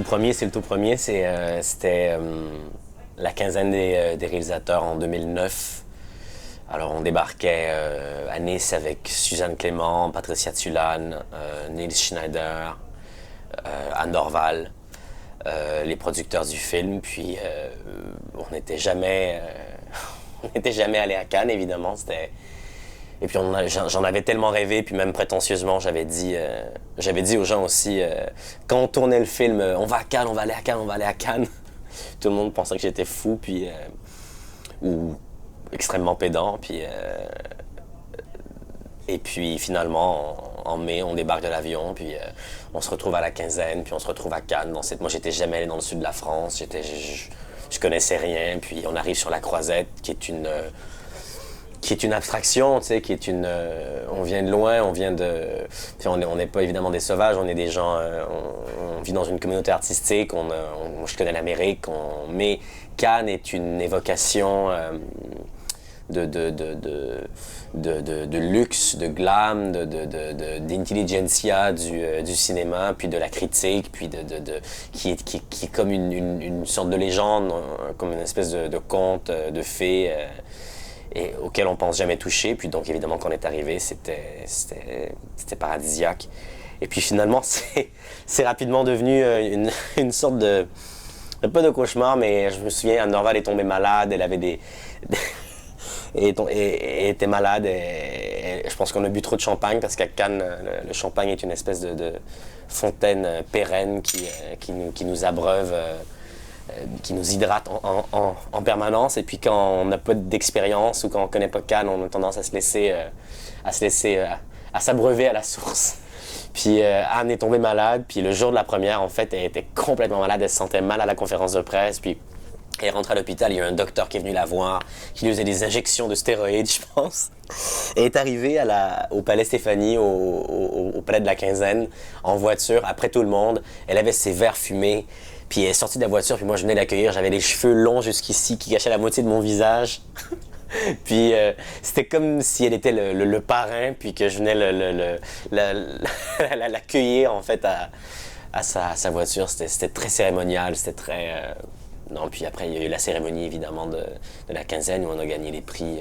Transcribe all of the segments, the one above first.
tout premier, c'était la quinzaine des réalisateurs en 2009. Alors on débarquait à Nice avec Suzanne Clément, Patricia Tulane, Nils Schneider, Anne Dorval, les producteurs du film. Puis on n'était jamais, on n'était jamais allé à Cannes, évidemment. Et puis j'en avais tellement rêvé, puis même prétentieusement, j'avais dit aux gens aussi, quand on tournait le film, on va à Cannes, on va aller à Cannes, on va aller à Cannes. Tout le monde pensait que j'étais fou, puis ou extrêmement pédant, puis et puis finalement, en mai, on débarque de l'avion, puis on se retrouve à la quinzaine, puis on se retrouve à Cannes. Moi, j'étais jamais allé dans le sud de la France, je connaissais rien, puis on arrive sur la Croisette, qui est une abstraction, tu sais, on vient de loin, puis on n'est pas évidemment des sauvages, on est des gens, on vit dans une communauté artistique, je connais l'Amérique, mais Cannes est une évocation de luxe, de glam, d'intelligentsia du cinéma, puis de la critique, puis qui est comme une sorte de légende, comme une espèce de conte, de fées, et auquel on pense jamais toucher. Puis donc évidemment quand on est arrivé, c'était paradisiaque. Et puis finalement c'est rapidement devenu une sorte de pas de cauchemar, mais je me souviens, Anne Dorval est tombée malade, elle avait et était malade, et je pense qu'on a bu trop de champagne parce qu'à Cannes le champagne est une espèce de fontaine pérenne qui nous abreuve, qui nous hydrate en permanence. Et puis quand on n'a pas d'expérience ou quand on connaît pas Cannes, on a tendance à s'abreuver à la source. Puis Anne est tombée malade, puis le jour de la première, en fait, elle était complètement malade, elle se sentait mal à la conférence de presse, puis elle est rentrée à l'hôpital, il y a eu un docteur qui est venu la voir, qui lui faisait des injections de stéroïdes, je pense. Elle est arrivée au Palais Stéphanie, au Palais de la Quinzaine, en voiture, après tout le monde. Elle avait ses verres fumés, puis elle est sortie de la voiture, puis moi je venais l'accueillir, j'avais les cheveux longs jusqu'ici, qui cachaient la moitié de mon visage. Puis c'était comme si elle était le parrain, puis que je venais l'accueillir en fait à sa voiture. C'était très cérémonial, c'était très... Non, puis après il y a eu la cérémonie évidemment de la quinzaine où on a gagné les prix.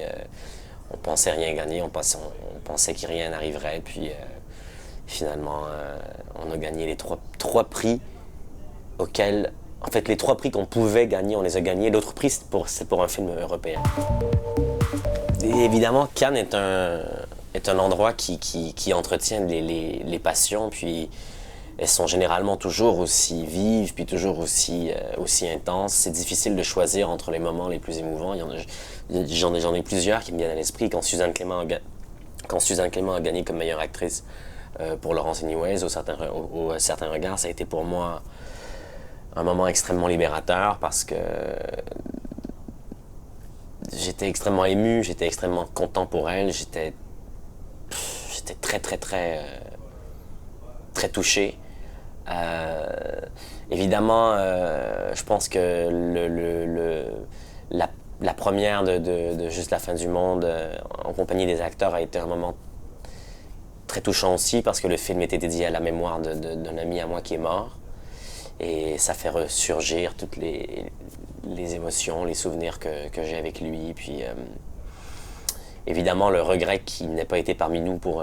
On pensait rien gagner, on pensait que rien n'arriverait, puis finalement on a gagné les trois prix auxquels... En fait, les 3 prix qu'on pouvait gagner, on les a gagnés. L'autre prix, c'est pour un film européen. Et évidemment, Cannes est un endroit qui entretient les passions, puis elles sont généralement toujours aussi vives, puis toujours aussi intenses. C'est difficile de choisir entre les moments les plus émouvants. J'en ai plusieurs qui me viennent à l'esprit. Quand Suzanne Clément a gagné comme meilleure actrice pour Laurence Anyways, au certain regard, ça a été pour moi un moment extrêmement libérateur parce que j'étais extrêmement ému, j'étais extrêmement content pour elle, j'étais très très très très touché. Évidemment, je pense que la première de Juste la fin du monde en compagnie des acteurs a été un moment très touchant aussi parce que le film était dédié à la mémoire d'un ami à moi qui est mort. Et ça fait ressurgir toutes les émotions, les souvenirs que j'ai avec lui. Puis évidemment, le regret qu'il n'ait pas été parmi nous pour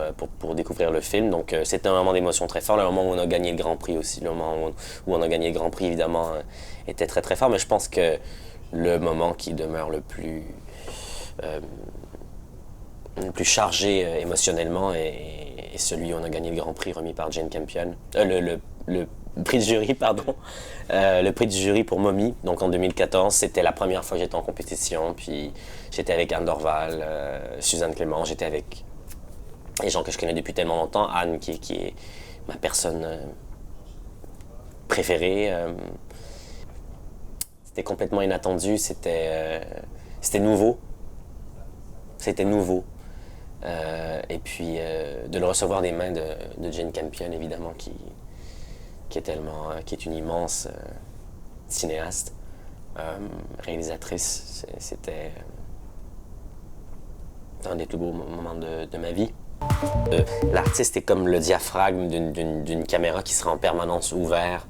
découvrir le film. Donc c'était un moment d'émotion très fort. Le moment où on a gagné le Grand Prix aussi, le moment où on a gagné le Grand Prix, évidemment, était très très fort. Mais je pense que le moment qui demeure le plus chargé émotionnellement est celui où on a gagné le Grand Prix remis par Jane Campion. Le prix du jury, pardon. Le prix du jury pour Mommy, donc en 2014. C'était la première fois que j'étais en compétition. Puis j'étais avec Anne Dorval, Suzanne Clément. J'étais avec les gens que je connais depuis tellement longtemps. Anne, qui est ma personne préférée. C'était complètement inattendu. C'était nouveau. C'était nouveau. Et puis de le recevoir des mains de Jane Campion, évidemment, qui est une immense cinéaste, réalisatrice. C'était un des plus beaux moments de ma vie. L'artiste est comme le diaphragme d'une caméra qui sera en permanence ouvert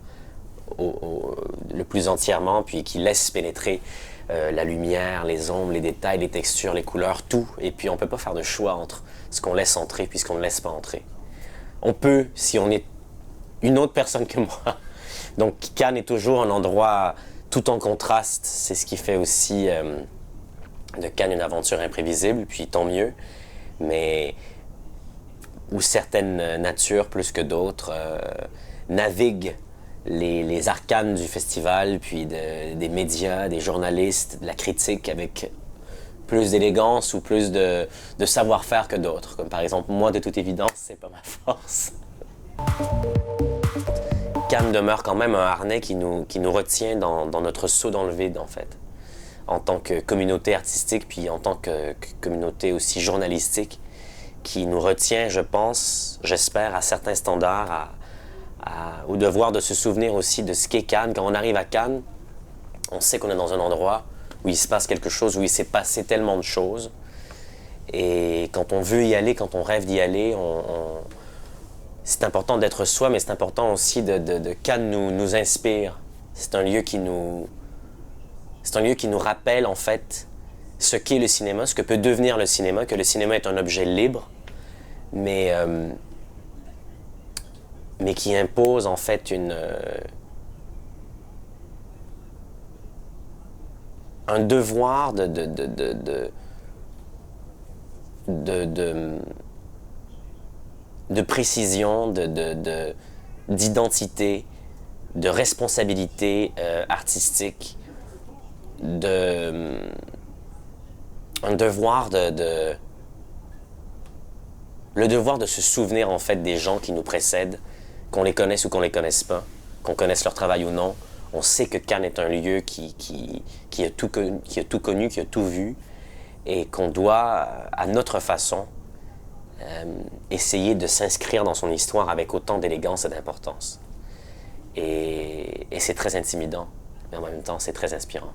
le plus entièrement, puis qui laisse pénétrer la lumière, les ombres, les détails, les textures, les couleurs, tout. Et puis on ne peut pas faire de choix entre ce qu'on laisse entrer puis ce qu'on ne laisse pas entrer. On peut, si on est une autre personne que moi. Donc Cannes est toujours un endroit tout en contraste. C'est ce qui fait aussi de Cannes une aventure imprévisible, puis tant mieux. Mais où certaines natures, plus que d'autres, naviguent les arcanes du festival, puis des médias, des journalistes, de la critique avec plus d'élégance ou plus de savoir-faire que d'autres. Comme par exemple, moi, de toute évidence, c'est pas ma force. Cannes demeure quand même un harnais qui nous retient dans notre saut dans le vide, en fait. En tant que communauté artistique, puis en tant que communauté aussi journalistique, qui nous retient, je pense, j'espère, à certains standards, au devoir de se souvenir aussi de ce qu'est Cannes. Quand on arrive à Cannes, on sait qu'on est dans un endroit où il se passe quelque chose, où il s'est passé tellement de choses. Et quand on veut y aller, quand on rêve d'y aller, c'est important d'être soi, mais c'est important aussi de Cannes nous inspire. C'est un lieu qui nous rappelle en fait ce qu'est le cinéma, ce que peut devenir le cinéma, que le cinéma est un objet libre, mais qui impose en fait un devoir de précision, d'identité, de responsabilité artistique, un devoir le devoir de se souvenir en fait des gens qui nous précèdent, qu'on les connaisse ou qu'on les connaisse pas, qu'on connaisse leur travail ou non. On sait que Cannes est un lieu qui a tout connu, qui a tout vu, et qu'on doit, à notre façon, essayer de s'inscrire dans son histoire avec autant d'élégance et d'importance. Et c'est très intimidant, mais en même temps, c'est très inspirant.